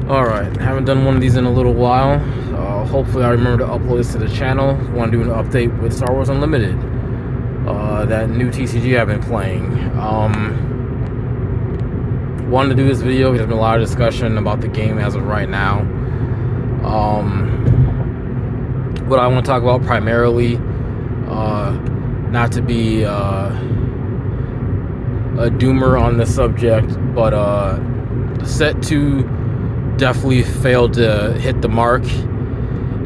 Alright, haven't done one of these in a little while. Hopefully I remember to upload this to the channel. Want to do an update with Star Wars Unlimited. That new TCG I've been playing. Wanted to do this video because there's been a lot of discussion about the game as of right now. What I want to talk about primarily, not to be a doomer on the subject, but Set 2 definitely failed to hit the mark.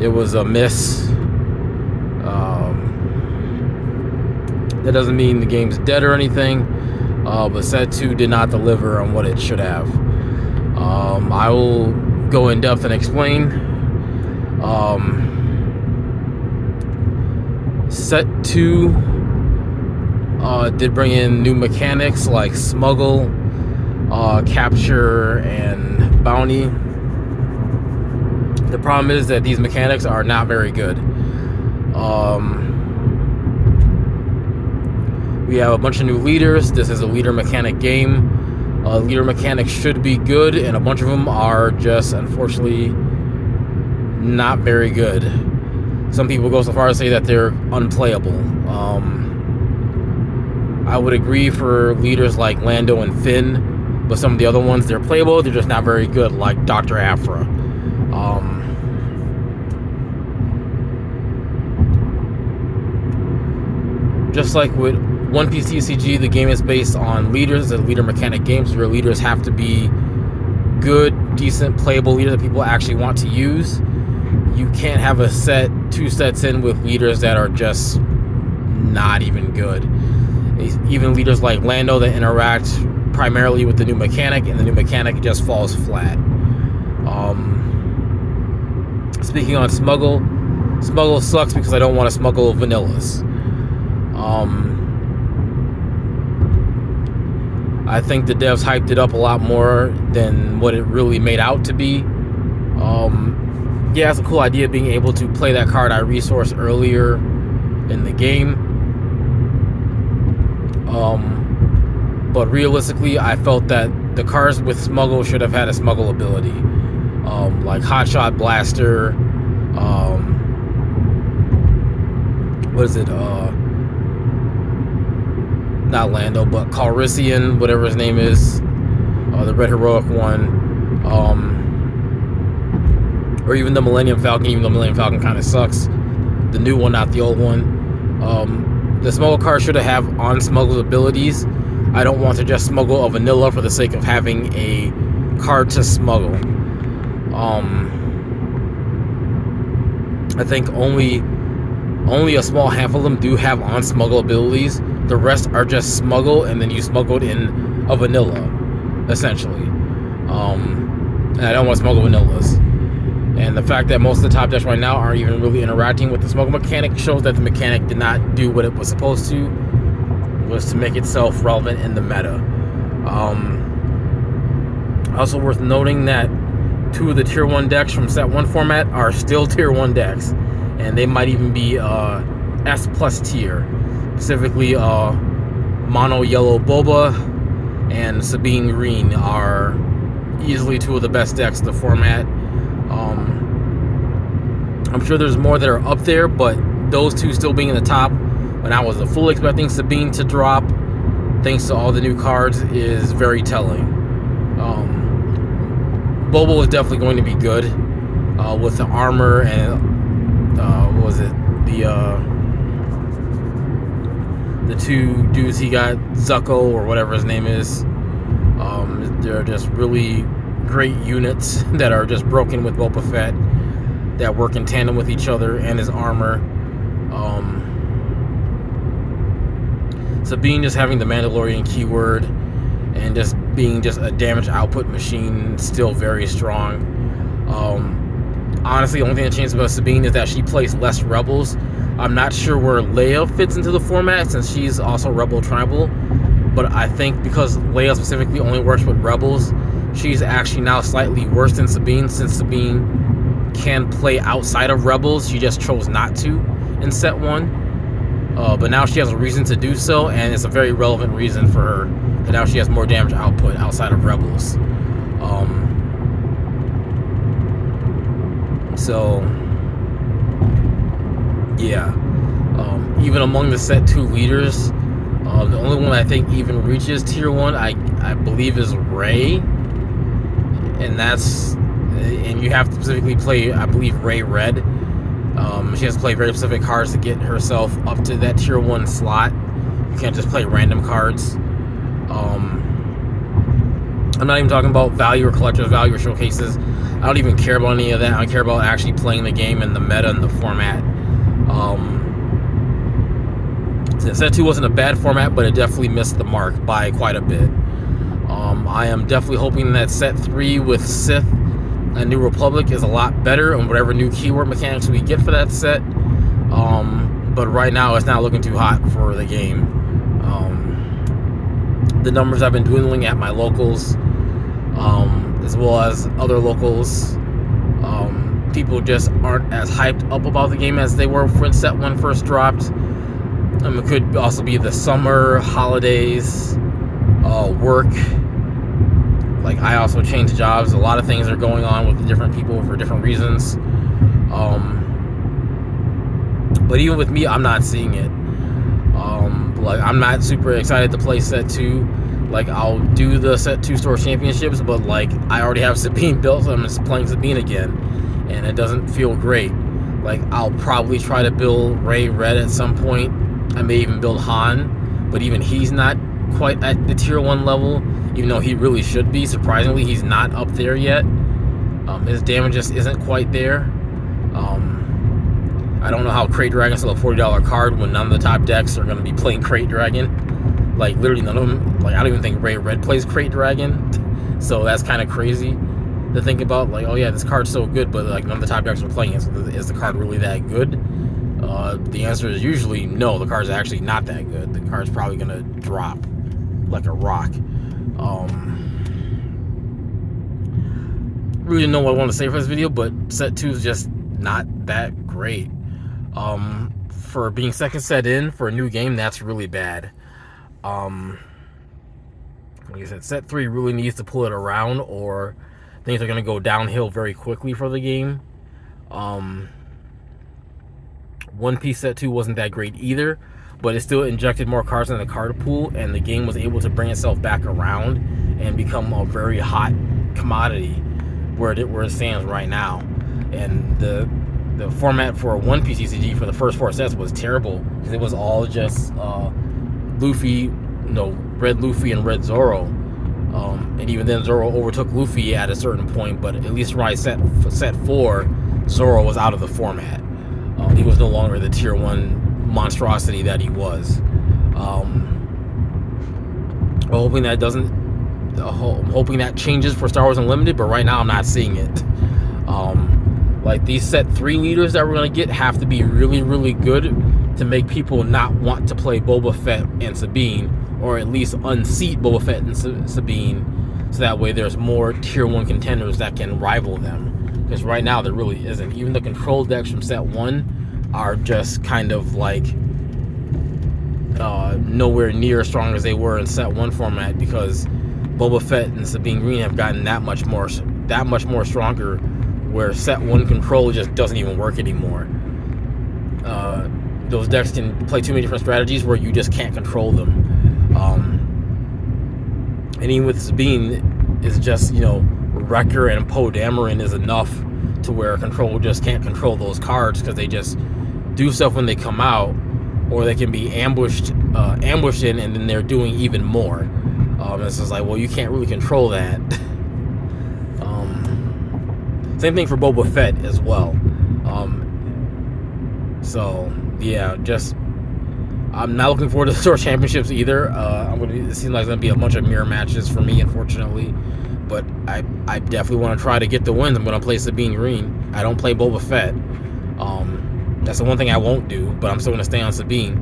It was a miss. That doesn't mean the game's dead or anything, but Set 2 did not deliver on what it should have. I will go in depth and explain. Set 2 did bring in new mechanics like smuggle, capture, and bounty. The problem is that these mechanics are not very good. We have a bunch of new leaders. This is a leader mechanic game. Leader mechanics should be good, and a bunch of them are just, unfortunately, not very good. Some people go so far as to say that they're unplayable. I would agree for leaders like Lando and Finn, but some of the other ones, they're playable, they're just not very good, like Dr. Aphra. Just like with One Piece TCG, the game is based on leaders, a leader mechanic game, so your leaders have to be good, decent, playable leaders that people actually want to use. You can't have two sets in with leaders that are just not even good. Even leaders like Lando that interact primarily with the new mechanic, and the new mechanic just falls flat. Speaking on smuggle sucks because I don't want to smuggle vanillas. I think the devs hyped it up a lot more than what it really made out to be. Yeah, it's a cool idea being able to play that card I resourced earlier in the game. But realistically, I felt that the cards with smuggle should have had a smuggle ability. Like Hotshot Blaster, what is it? Not Lando, but Calrissian, whatever his name is, the Red Heroic one. Or even the Millennium Falcon, even though Millennium Falcon kind of sucks. The new one, not the old one. The smuggle card should have on-smuggle abilities. I don't want to just smuggle a vanilla for the sake of having a card to smuggle. I think only a small handful of them do have on-smuggle abilities. The rest are just smuggle, and then you smuggled in a vanilla, essentially. And I don't want to smuggle vanillas. And the fact that most of the top decks right now aren't even really interacting with the smuggle mechanic shows that the mechanic did not do what it was supposed to, was to make itself relevant in the meta. Also worth noting that 2 of the Tier 1 decks from Set 1 format are still Tier 1 decks, and they might even be S plus tier. Specifically, Mono Yellow Boba and Sabine Green are easily 2 of the best decks of the format. I'm sure there's more that are up there, but those 2 still being in the top, when I was fully expecting Sabine to drop, thanks to all the new cards, is very telling. Boba is definitely going to be good with the armor and what was it? The 2 dudes he got, Zucco or whatever his name is. They're just really great units that are just broken with Boba Fett, that work in tandem with each other and his armor. Sabine just having the Mandalorian keyword and just being just a damage output machine, still very strong. Honestly, the only thing that changed about Sabine is that she plays less Rebels. I'm not sure where Leia fits into the format, since she's also Rebel Tribal, but I think because Leia specifically only works with Rebels, she's actually now slightly worse than Sabine, since Sabine can play outside of Rebels. She just chose not to in Set 1. But now she has a reason to do so, and it's a very relevant reason for her, that now she has more damage output outside of Rebels. So, yeah. Even among the set 2 leaders, the only one I think even reaches tier 1, I believe, is Ray. And you have to specifically play, I believe, Ray Red. She has to play very specific cards to get herself up to that tier 1 slot. You can't just play random cards. I'm not even talking about value or collector's value or showcases. I don't even care about any of that. I care about actually playing the game and the meta and the format. Set 2 wasn't a bad format, but it definitely missed the mark by quite a bit. I am definitely hoping that set 3 with Sith and New Republic is a lot better on whatever new keyword mechanics we get for that set. But right now it's not looking too hot for the game. The numbers have been dwindling at my locals, as well as other locals. People just aren't as hyped up about the game as they were when set 1 first dropped. It could also be the summer, holidays, work. Like, I also changed jobs. A lot of things are going on with different people for different reasons. But even with me, I'm not seeing it. Like, I'm not super excited to play set 2. Like, I'll do the set 2 store championships, but like, I already have Sabine built, so I'm just playing Sabine again, and it doesn't feel great. Like, I'll probably try to build Ray Red at some point. I may even build Han, but even he's not quite at the tier 1 level, even though he really should be. Surprisingly, he's not up there yet. His damage just isn't quite there. I don't know how Crate Dragon's still a $40 card when none of the top decks are going to be playing Crate Dragon. Like, literally none of them. Like, I don't even think Ray Red plays Crate Dragon. So that's kind of crazy to think about. Like, oh yeah, this card's so good, but like none of the top decks are playing it. So is the card really that good? The answer is usually no. The card's actually not that good. The card's probably going to drop like a rock. Really don't know what I want to say for this video, but set 2 is just not that great. For being second set in for a new game, that's really bad. Like I said, set 3 really needs to pull it around, or things are going to go downhill very quickly for the game. One Piece set 2 wasn't that great either, but it still injected more cards in the card pool, and the game was able to bring itself back around and become a very hot commodity where it stands right now. And the format for a One Piece ECG for the first 4 sets was terrible, because it was all just Luffy, Red Luffy and Red Zoro. And even then, Zoro overtook Luffy at a certain point, but at least right set 4, Zoro was out of the format. He was no longer the tier 1 monstrosity that he was. I'm hoping that changes for Star Wars Unlimited, but right now I'm not seeing it. Like, these set 3 leaders that we're going to get have to be really, really good to make people not want to play Boba Fett and Sabine, or at least unseat Boba Fett and Sabine, so that way there's more tier 1 contenders that can rival them. Because right now there really isn't. Even the control decks from set 1 are just kind of like nowhere near as strong as they were in set 1 format, because Boba Fett and Sabine Green have gotten that much more stronger, where set 1 control just doesn't even work anymore. Those decks can play too many different strategies where you just can't control them. And even with Sabine, it's just, Wrecker and Poe Dameron is enough to where control just can't control those cards, because they just do stuff when they come out, or they can be ambushed in, and then they're doing even more. It's just like, well, you can't really control that. Same thing for Boba Fett as well. So yeah, I'm not looking forward to the Store Championships either. It seems like it's gonna be a bunch of mirror matches for me, unfortunately. But I definitely want to try to get the wins. I'm gonna play Sabine Green. I don't play Boba Fett. That's the one thing I won't do. But I'm still gonna stay on Sabine.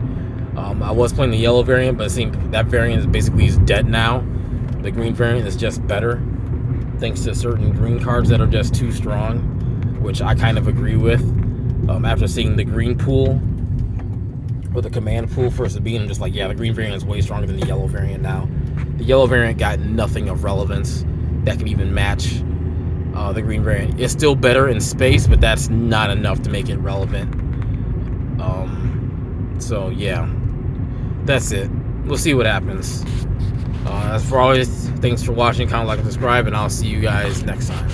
I was playing the yellow variant, but it seems that variant is basically dead now. The green variant is just better, thanks to certain green cards that are just too strong, which I kind of agree with. After seeing the green pool, or the command pool for Sabine, I'm just like, yeah, the green variant is way stronger than the yellow variant now. The yellow variant got nothing of relevance that can even match the green variant. It's still better in space, but that's not enough to make it relevant. So yeah, that's it. We'll see what happens. As for always, thanks for watching, comment, like, and subscribe, and I'll see you guys next time.